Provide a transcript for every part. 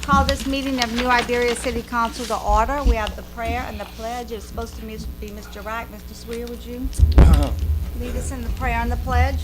Call this meeting of New Iberia City Council to order. We have the prayer and the pledge. It's supposed to be Mr. Rack. Mr. Swear, would you lead us in the prayer and the pledge?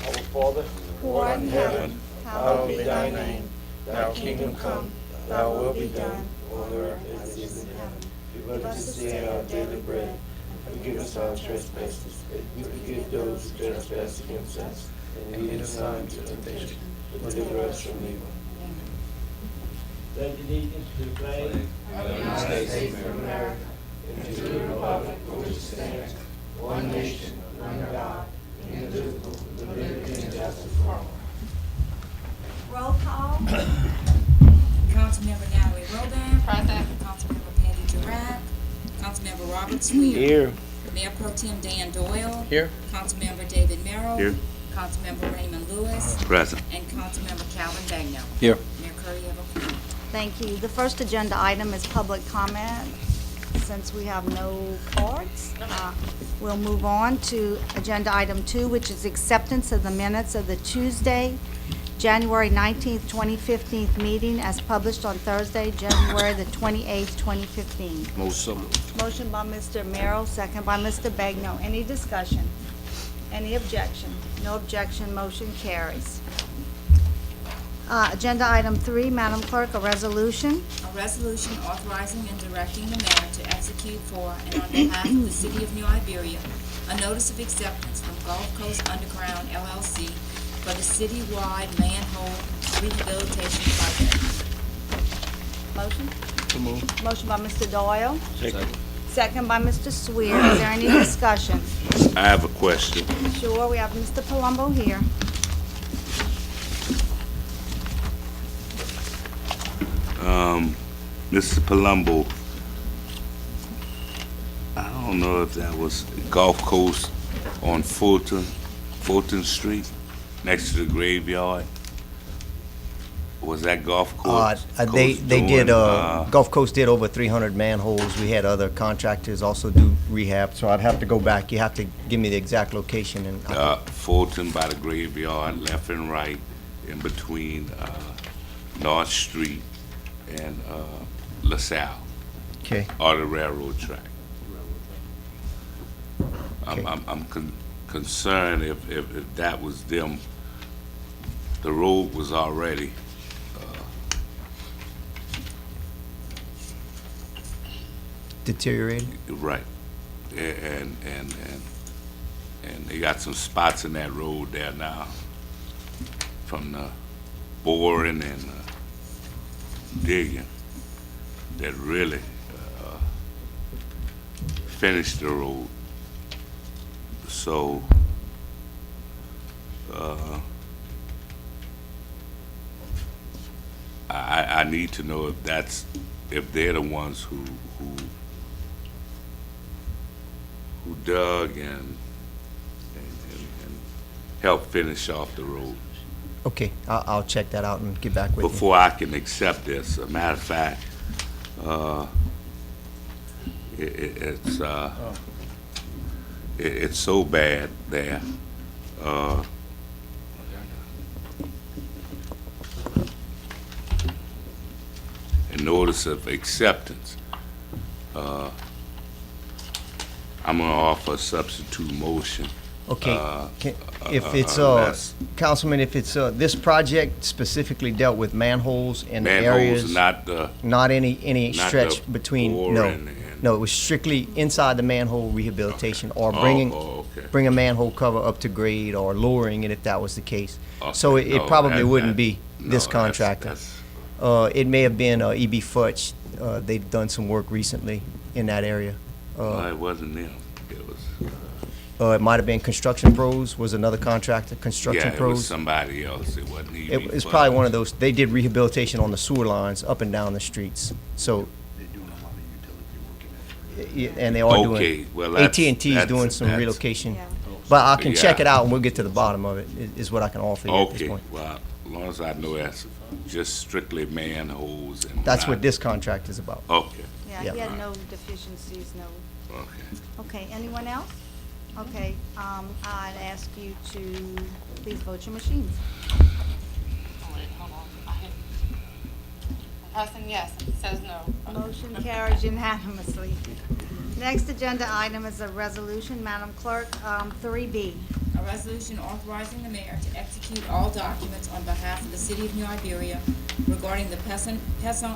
Our Father, Who art in heaven, hallowed be thy name. Thy kingdom come, thy will be done, on earth as it is in heaven. Give us this day our daily bread, and forgive us our trespasses, as we forgive those who trespass against us. And lead us not into temptation, but deliver us from evil. Pledge allegiance to the flag of the United States of America, and to the republic for which it stands, one nation, under God, indivisible, with liberty and justice for all. Roll call. Councilmember Natalie Rodan. Present. Councilmember Patty Durack. Councilmember Robert Swear. Here. Mayor Pro Tem Dan Doyle. Here. Councilmember David Merrill. Here. Councilmember Raymond Lewis. Present. And Councilmember Calvin Bagnell. Here. Mayor Curry, you have a quorum. Thank you. The first agenda item is public comment. Since we have no cards, we'll move on to agenda item 2, which is acceptance of the minutes of the Tuesday, January 19th, 2015 meeting as published on Thursday, January the 28th, 2015. Motion by Mr. Merrill, second by Mr. Bagnell. Any discussion? Any objection? No objection, motion carries. Agenda item 3, Madam Clerk, a resolution. A resolution authorizing and directing the mayor to execute for and on behalf of the city of New Iberia a notice of acceptance from Gulf Coast Underground LLC for the citywide manhole rehabilitation project. Motion? Motion by Mr. Doyle. Second by Mr. Swear. Is there any discussion? I have a question. Sure, we have Mr. Palumbo here. Mr. Palumbo, I don't know if that was Gulf Coast on Fulton Street, next to the graveyard. Was that Gulf Coast? They did, Gulf Coast did over 300 manholes. We had other contractors also do rehab, so I'd have to go back. You have to give me the exact location. And Fulton by the graveyard, left and right, in between North Street and LaSalle, okay. or the railroad track. Okay. I'm concerned if that was them, the road was already Deteriorated? right, and they got some spots in that road there now, from the boring and digging, that really finished the road. So I need to know if they're the ones who dug and helped finish off the road. Okay, I'll check that out and get back with you. Before I can accept this, a matter of fact, it's so bad there. A notice of acceptance. I'm gonna offer a substitute motion. Okay, if it's, unless- Councilman, if it's, this project specifically dealt with manholes in the areas. Manholes, Not any not stretch the between, no. boring and- No, it was strictly inside the manhole rehabilitation or okay. bring a manhole cover up to grade or lowering it if that was the case. So Okay, it no, probably that- wouldn't that- be no, this that's- contractor. It may have been E.B. Futch. They've done some work recently in that area. No, it wasn't them. It was, It might have been Construction Pros was another contractor, Construction yeah, it was Pros. somebody else. It wasn't even. It's probably one of those, they did rehabilitation on the sewer lines up and down the streets. So, and they are Okay, doing, well, that's- AT&T is that's- doing some that's- relocation. Yeah. But I can check Yeah. it out and we'll get to the bottom of it, is what I can offer you at this Okay, point. well, as long as I know that's just strictly manholes and. That's what not- this contract is about. Okay, Yeah, Yeah. he had no deficiencies, no. okay. Okay, anyone else? Okay, I'd ask you to please vote your machines. Hudson, yes. Says no. Motion carries unanimously. Next agenda item is a resolution, Madam Clerk, 3B. A resolution authorizing the mayor to execute all documents on behalf of the city of New Iberia regarding the Pesson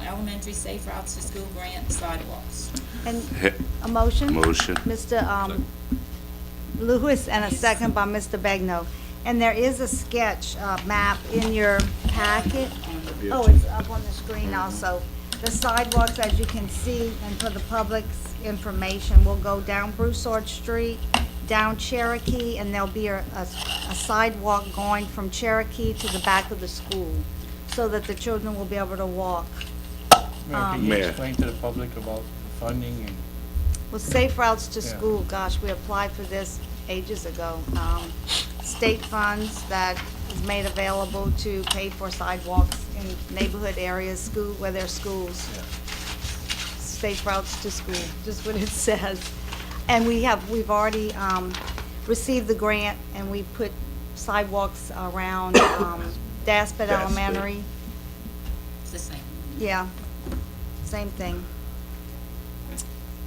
Elementary Safe Routes to School Grant sidewalks. And a motion? Motion. Mr. Lewis, and a second by Mr. Begno. And there is a sketch map in your packet. Oh, it's up on the screen also. The sidewalks, as you can see, and for the public's information, will go down Broussard Street, down Cherokee, and there'll be a sidewalk going from Cherokee to the back of the school, so that the children will be able to walk. Mayor, can you Mayor. explain to the public about the funding and Well, Safe Routes to Yeah. School, gosh, we applied for this ages ago. State funds that is made available to pay for sidewalks in neighborhood areas, school, where there's schools. Safe Routes to School, just what it says. And we've already, received the grant, and we put sidewalks around, Daspit Elementary. It's the same. Yeah, same thing.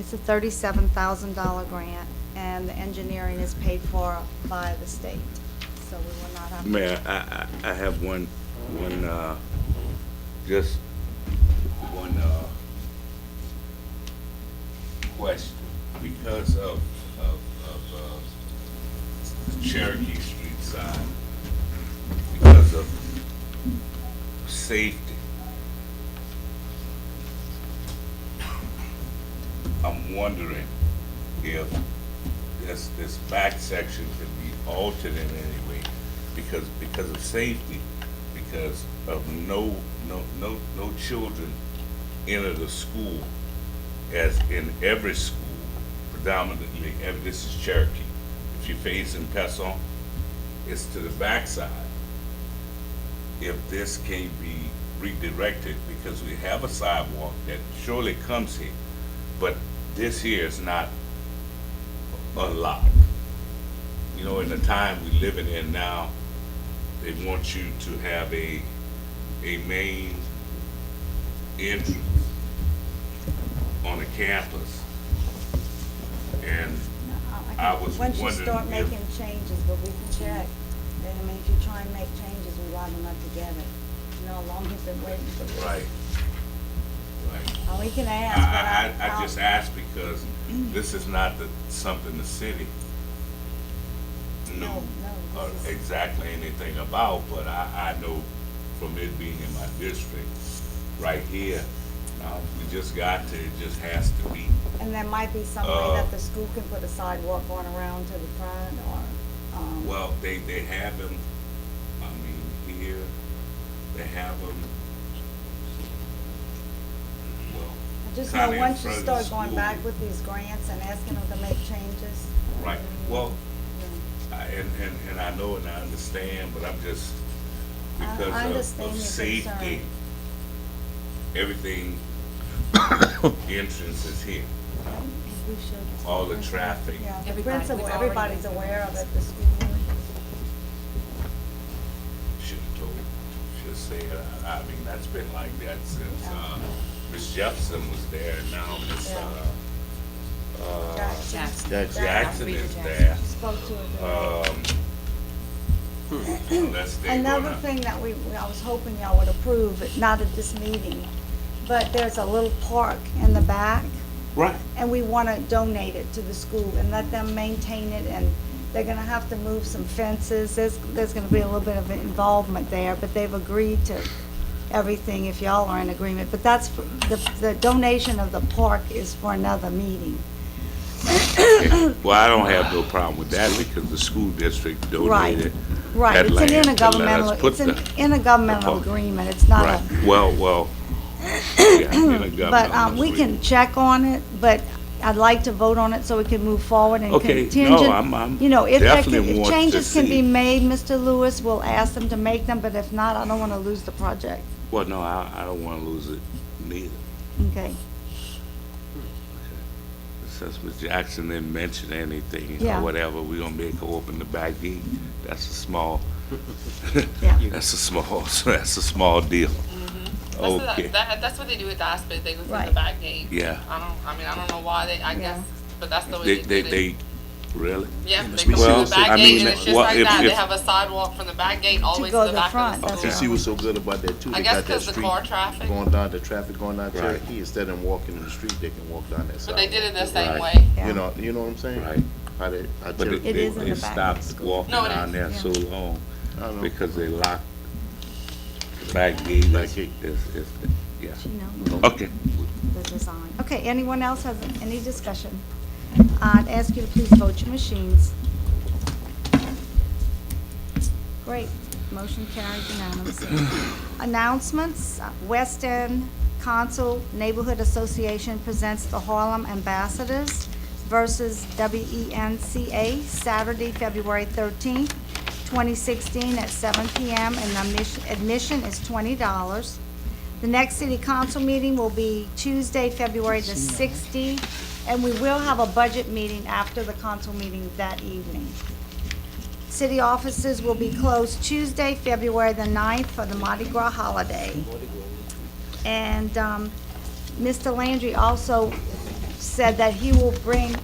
It's a $37,000 grant, and the engineering is paid for by the state, so we will not have. Mayor, I have just one question. Because of the Cherokee Street side, because of safety, I'm wondering if this back section could be altered in any way because of safety, because of no children enter the school, as in every school, predominantly, this is Cherokee. If you're facing Pesson, it's to the backside. If this can be redirected, because we have a sidewalk that surely comes here, but this here is not unlocked. You know, in the time we're living in now, they want you to have a main entrance on the campus. And I was Once you wondering start if- making changes, but we can check. I mean, if you try and make changes, we rather not to get it. You know, how long you've been waiting for this. Right. Right. We can ask, but I just asked because this is not something the city knew No, this is- exactly anything about, but I know from it being in my district, right here, we just got to, it just has to be. And there might be some way that the school can put a sidewalk going around to the front, or, Well, they have them, I mean, here, they have them, well, I just kinda know in once you front of the start going school. back with these grants and asking them to make changes. right, well, Yeah. and I know and I understand, but I'm just, I because understand of your safety, concern. everything, entrance is here. We should. All the traffic. Yeah, the Everybody, principal, we've already everybody's been through aware of this. it, the school. Should've told, should've said, I mean, that's been like that since, Miss Jefferson was there, and now Miss, Jackson Jackson Rita is Jackson. there. spoke to it. Unless they Another gonna, thing that I was hoping y'all would approve, not at this meeting, but there's a little park in the back, right, and we want to donate it to the school and let them maintain it, and they're going to have to move some fences. There's going to be a little bit of involvement there, but they've agreed to everything if y'all are in agreement. But that's, the donation of the park is for another meeting. well, I don't have no problem with that because the school district donated Right, that it's an land to let us intergovernmental, put it's an the- intergovernmental park. agreement, it's not a. Right, well, yeah, intergovernmental But we can agreement. check on it, but I'd like to vote on it so we can move forward and Okay, no, contingent. I'm You know, if definitely want to changes can be see. made, Mr. Lewis, we'll ask them to make them, but if not, I don't want to lose the project. Well, no, I don't want to lose it neither. Okay, Since Ms. Jackson didn't mention anything Yeah. or whatever, we're gonna make her open the back gate. That's a small, yeah. that's a small deal. Okay. That's what they do at the hospital. They go through Right. the back gate. Yeah. I don't know why I Yeah. guess, but that's the way They, they do it. they, really? Yeah, they Well, go through the back I gate, mean, and it's just well, like if- that. They if- have a sidewalk from the back gate all the way go to the the back front, of the that's school. right. See what's so good about that too? I They guess got that 'cause the street car traffic. going down, the traffic going down Right. Cherokee, instead of walking in the street, they can walk down that side. But they did it the same Right. way. Yeah. You know what I'm saying? Right. How But Cherokee- It is in they the back of the stopped school. walking No, it down is, there yeah. so long I don't know. because they locked the back gate. Back gate. You Yeah. know, Okay. the design. Okay, anyone else has any discussion? I'd ask you to please vote your machines. Great, motion carries unanimously. Announcements, West End Council Neighborhood Association presents the Harlem Ambassadors versus WENCA, Saturday, February 13th, 2016 at 7 p.m. and admission is $20. The next city council meeting will be Tuesday, February the 16th, and we will have a budget meeting after the council meeting that evening. City offices will be closed Tuesday, February the 9th for the Mardi Gras holiday. And Mr. Landry also said that he will bring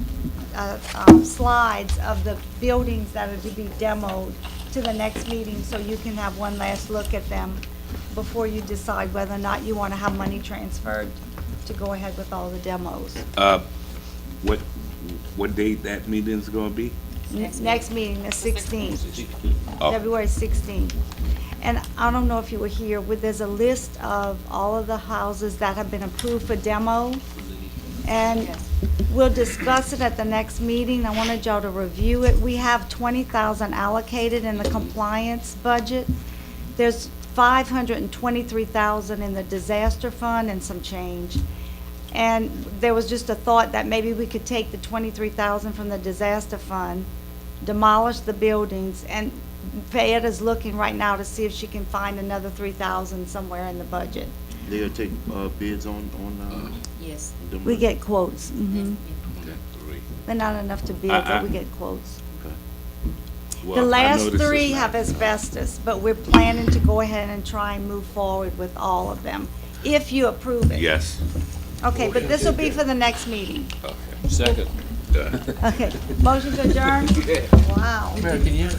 slides of the buildings that are to be demoed to the next meeting, so you can have one last look at them before you decide whether or not you want to have money transferred to go ahead with all the demos. What date that meeting's gonna be? Next meeting, the 16th, Oh. February 16th. And I don't know if you were here, there's a list of all of the houses that have been approved for demo. And we'll discuss it at the next meeting. I wanted y'all to review it. We have $20,000 allocated in the compliance budget. There's $523,000 in the disaster fund and some change. And there was just a thought that maybe we could take the $23,000 from the disaster fund, demolish the buildings, and Fayette is looking right now to see if she can find another $3,000 somewhere in the budget. They'll take bids on Yes. them. We get quotes. Three. They're not enough to bid, but we get quotes. Well, The I know last this is three not- have asbestos, but we're planning to go ahead and try and move forward with all of them, if you approve it. Yes. Okay, but this will be for the next meeting. Okay. Second. Done. Okay, motion to adjourn? Wow. Mayor, can you